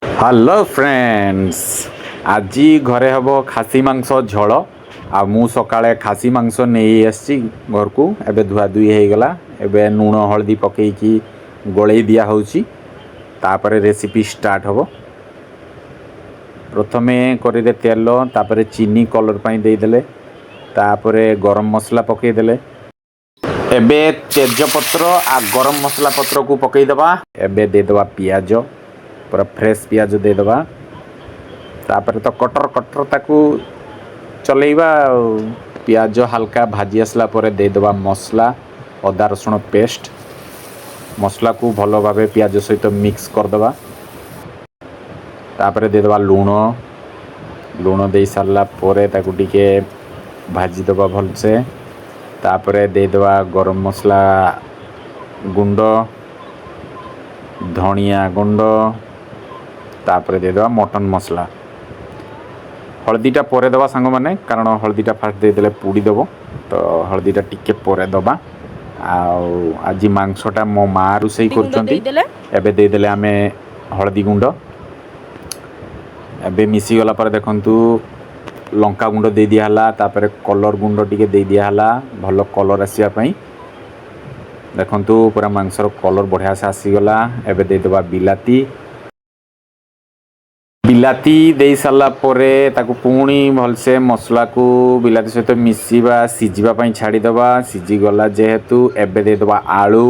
Hello friends आज घरे हम खासी मांस झोल आ मु सकाळे खासी मांस नहीं आसी घर को एबे धुआ धुई हो गला एबे लूण हल्दी पकईकी गोले दिया होची तापरे रेसिपी स्टार्ट हबो। प्रथमे करें तेल तापरे चीनी कलर पाई दे देले तापरे गरम मसला पकई देले एबे तेजपत्र आ गरम मसला पत्र को पकई दबा एबे दे दबा पियाज पूरा फ्रेश पियाज दे दबा तापर तो कटर कटर ताकू चलेबा पियाज हल्का भाजी आसला परे दे दबा मसला अदा रसुण पेस्ट मसला को भलो भाबे पियाज सहित मिक्स कर दबा तापर दे दबा लूण लूण दे सारला परे ताकू टिके भाजी दबा भलसे तापर दे दबा गरम मसला गुंड धनिया गुंड तापर दे दबा मटन मसला हल्दीटा परे दबा सांग माने कारण हल्दीटा फास्ट दे देले पुड़ी दबो तो हल्दीटा टिके परे दबा आज मांसटा मो माँ रोसई कर एबे दे देले आमे हल्दी गुंड एबे मिसी गला पर देखंतु लंका गुंड दे दिया हला तापर कलर गुंड टिके दे दिया हला भलो कलर आसिया पई देखंतु पूरा मांसर कलर बढ़िया से आसी गला एबे दे दबा बिलाती बिलाती दे सारा परे ताकू पुणी भलसे मसला को बिलाती सहित मिसवा सीझा छाड़ीदबा सीझी गला जेहेतु एबे दे दबा आलू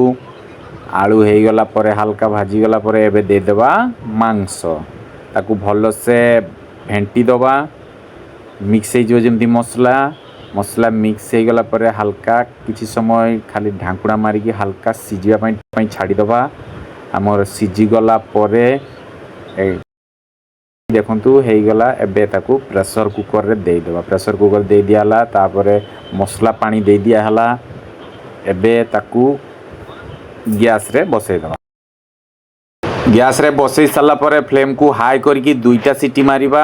आलू हो गला परे हल्का भाजी गला परे एबे दे दबा मांस ताकू भलसे भेंटी दबा मिक्स हो जमती मसला मसला मिक्स हो गला परे हल्का किछि समय खाली ढांकुड़ा मारिकी हल्का सीझा छाड़ीदबा आमर सीझी गला परे देखंतु हो गला एबे ताकू प्रेशर कुकर रे दे देबा प्रेशर कुकर दे दियाला तापरे मसला पानी दे दिया हला एबे ताकू गैस रे बसई देबा गैस रे बसई साला परे फ्लेम को हाई करके दुईटा सीटी मारिबा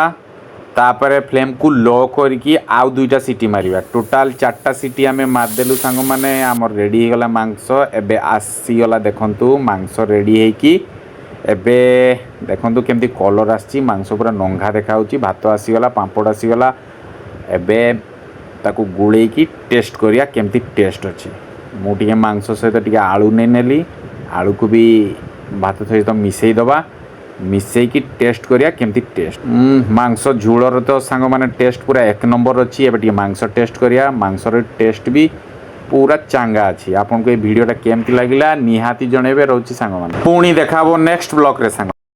तापरे फ्लेम को लो करके आउ दुईटा सीटी मारिबा टोटाल 4टा सीटी आमे मार देलु सांग माने हमर रेडी हो गला मांस एबे आसी गला देखंतु मांस रेडी है कि एबे देखंतु केमती कलर आसी मांस पूरा नंगा देखा भात आसीगला पांपड़ आसीगला एबे ताकू गुड़े की टेस्ट करिया केमती टेस्ट अच्छी मुझे मांस सहित टिके आलू नहीं नेली आलू को भी भात सहित मिसई दबा मिसई की टेस्ट करिया केमती टेस्ट मांस झोलर तो सांग माने टेस्ट पूरा 1 नंबर अच्छी एबे टिके मांस टेस्ट करिया मांसर टेस्ट भी पूरा चांगा अच्छी आपन को ये वीडियोटा केमती लागिला निहाती जणेबे रहउची सांग माने पुणी देखाबो नेक्स्ट ब्लॉग रे सांग।